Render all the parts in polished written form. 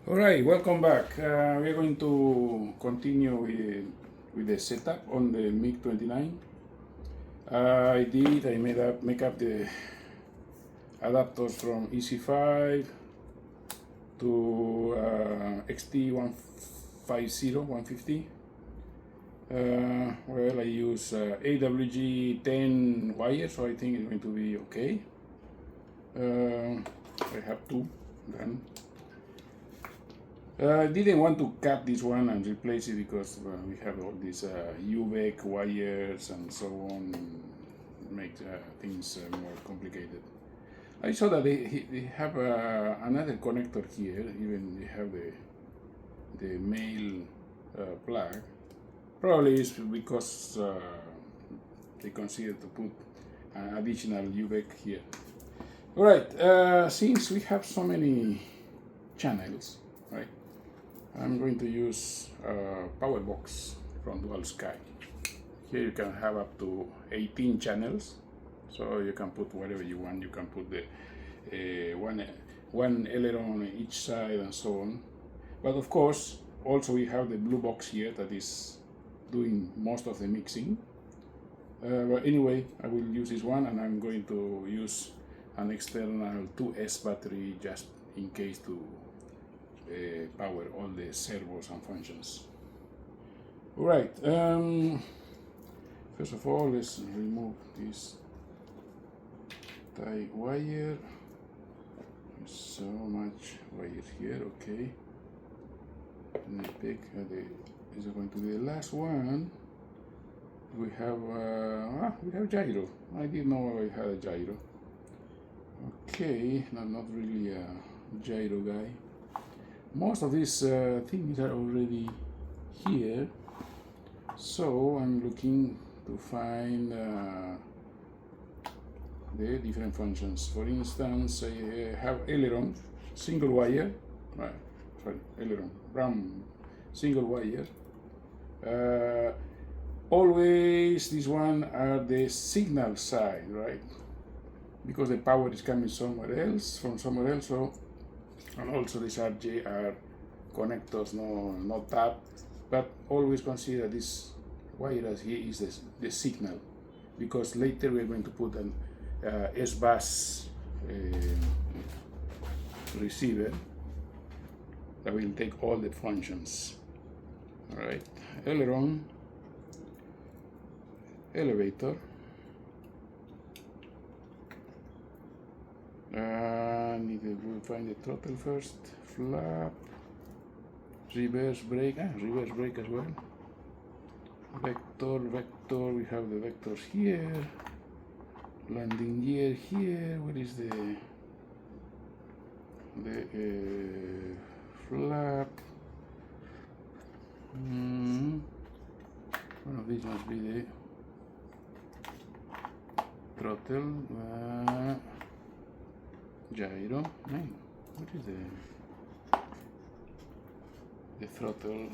Alright, welcome back. We're going to continue with the setup on the MiG-29. I make up the adapters from EC5 to XT150, 150. Well, I use AWG 10 wires, so I think it's going to be okay. I have two done. I didn't want to cut this one and replace it because we have all these UVEC wires and so on, make things more complicated. I saw that they have another connector here, even they have the male plug. Probably it's because they consider to put an additional UVEC here. Alright, since we have so many channels, right? I'm going to use powerbox from Dual Sky. Here you can have up to 18 channels, so you can put whatever you want. You can put the one aileron on each side and so on. But of course, also we have the blue box here that is doing most of the mixing. But anyway, I will use this one, and I'm going to use an external 2S battery just in case to power all the servos and functions. Alright, first of all, let's remove this tie wire. There's so much wire here, okay. And I pick is going to be the last one. We have gyro. I didn't know I had a gyro. Okay, not really a gyro guy. Most of these things are already here, so I'm looking to find the different functions. For instance, I have aileron, single wire, aileron, RAM, single wire. Always this one are the signal side, right? Because the power is coming from somewhere else, so. And also these RJR connectors, no tap, but always consider this wire as here is the signal, because later we're going to put an S-bus receiver that will take all the functions. Alright, aileron, elevator, need to find the throttle first, flap, reverse brake as well, vector, we have the vectors here, landing gear here, what is the flap, one of these must be the throttle, gyro, what is the throttle?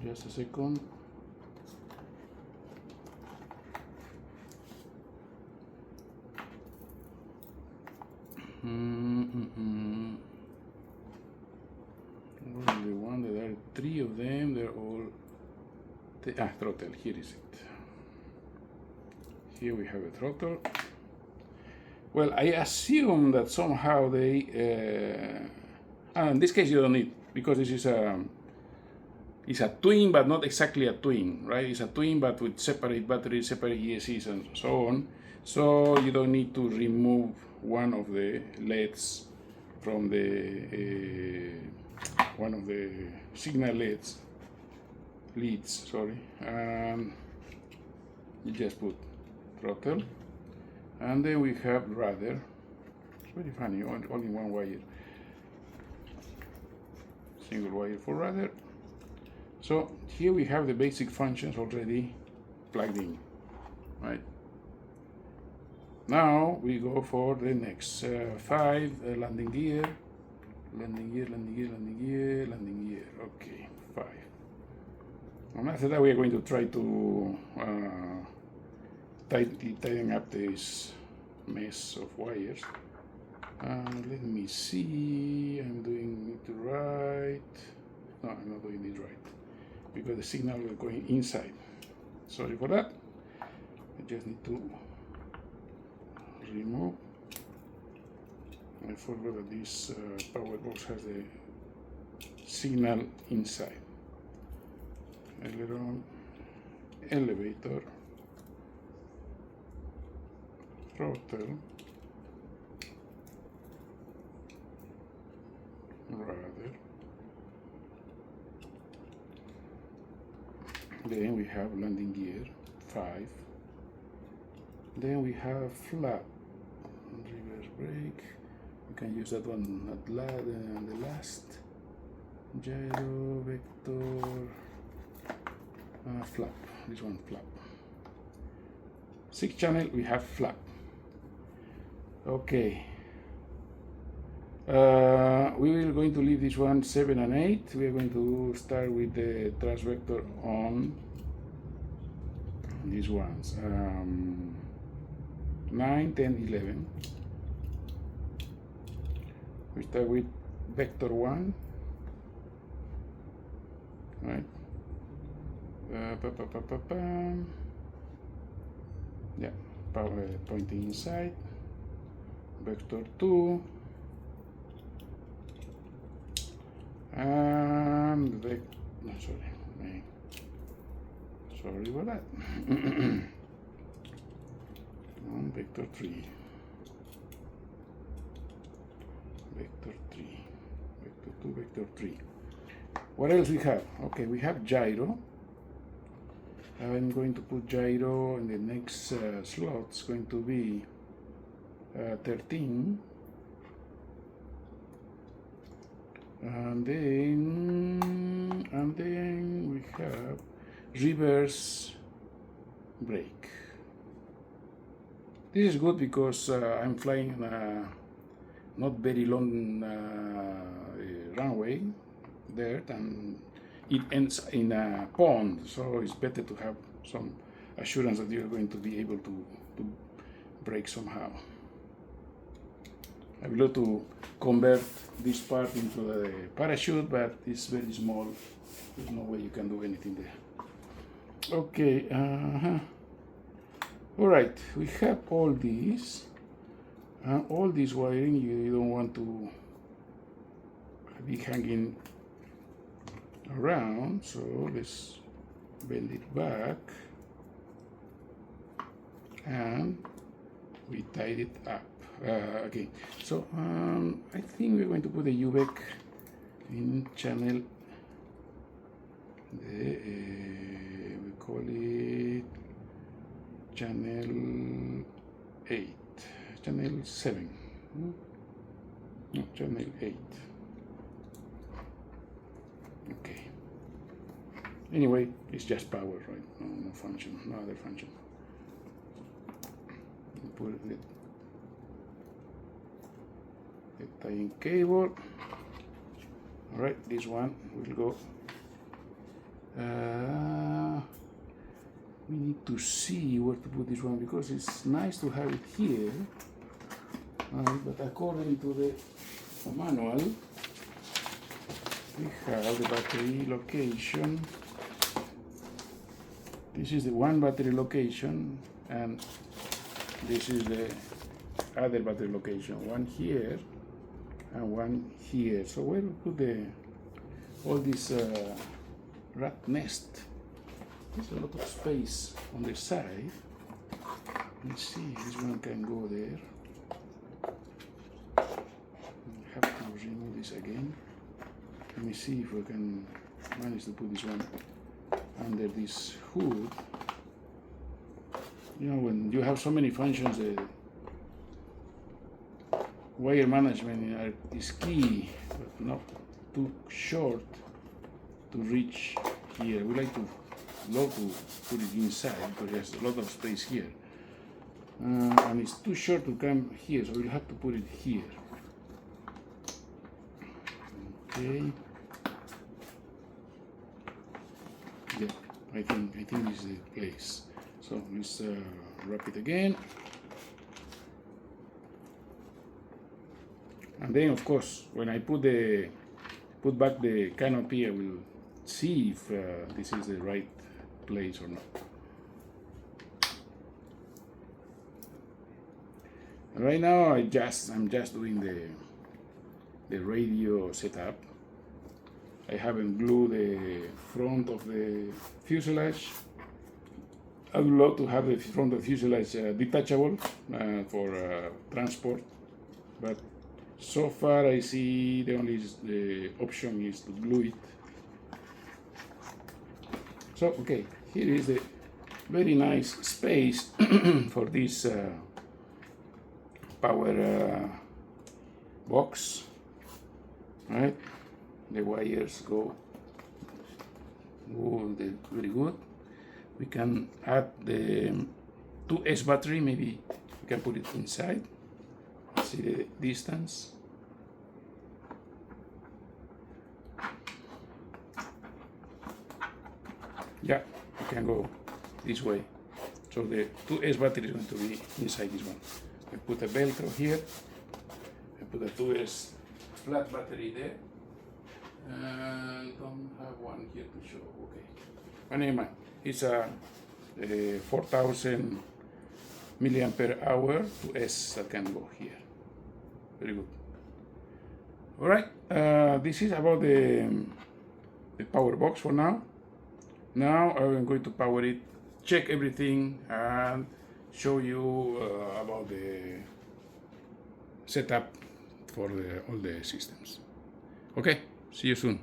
Just a second. What is the one? There are three of them. They're all throttle. Here is it. Here we have a throttle. Well, I assume that somehow they, in this case you don't need, because this is it's a twin, but not exactly a twin, right? It's a twin, but with separate batteries, separate ESCs, and so on. So you don't need to remove one of the LEDs from the one of the signal leads. Sorry. You just put throttle. And then we have rudder. It's very funny, only one wire. Single wire for rudder. So here we have the basic functions already plugged in, right? Now we go for the next 5, landing gear. Okay, 5. And after that we are going to try to tighten up this mess of wires. Let me see, I'm doing because the signal will go inside. Sorry for that. I just need to remove. I forgot that this power box has the signal inside. Aileron, elevator, throttle, rudder. Then we have landing gear 5. Then we have flap, reverse brake. You can use that one at the last. Gyro, vector, flap. This one flap. 6 channel. We have flap. Okay. We will going to leave this one 7 and 8. We are going to start with the thrust vector on these ones. 9, 10, 11. We start with vector 1, right? Yeah, power pointing inside. Vector 2, and sorry about that. On vector 3. Vector 3, vector 2, vector 3. What else we have? Okay, we have gyro. I'm going to put gyro in the next slot. It's going to be 13. And then we have reverse brake. This is good because I'm flying not very long runway there, and it ends in a pond, so it's better to have some assurance that you're going to be able to brake somehow. I would love to convert this part into the parachute, but it's very small. There's no way you can do anything there. Okay, all right, we have all these. All this wiring you don't want to be hanging around, so let's bend it back and we tied it up. Okay, so I think we're going to put the UVEC in channel, we call it channel 8. Channel 7, no, channel 8. Okay. Anyway, it's just power, right? No function, no other function. Put it, the tying cable. All right, this one will go. We need to see where to put this one because it's nice to have it here. But according to the manual, we have the battery location. This is the one battery location, and this is the other battery location. One here and one here. So where we put all this rat nest? There's a lot of space on the side. Let's see, this one can go there. I have to remove this again. Let me see if we can manage to put this one under this hood. You know, when you have so many functions, wire management is key, but not too short to reach here. We like to love to put it inside because there's a lot of space here. And it's too short to come here, so we'll have to put it here. Okay. Yeah, I think this is the place. So let's wrap it again. And then, of course, when I put back the canopy, I will see if this is the right place or not. Right now I'm just doing the radio setup. I haven't glued the front of the fuselage. I would love to have the front of the fuselage detachable for transport, but so far I see the option is to glue it. So okay, here is the very nice space for this power box, right? The wires go very good. We can add the 2S battery, maybe we can put it inside. See the distance. Yeah, we can go this way. So the 2S battery is going to be inside this one. I put a Velcro here. I put a 2S flat battery there. And don't have one here to show. Okay. But never mind. It's a 4000 milliampere hour 2S that can go here. Very good. All right. This is about the power box for now. Now I'm going to power it, check everything, and show you about the setup for all the systems. Okay, see you soon.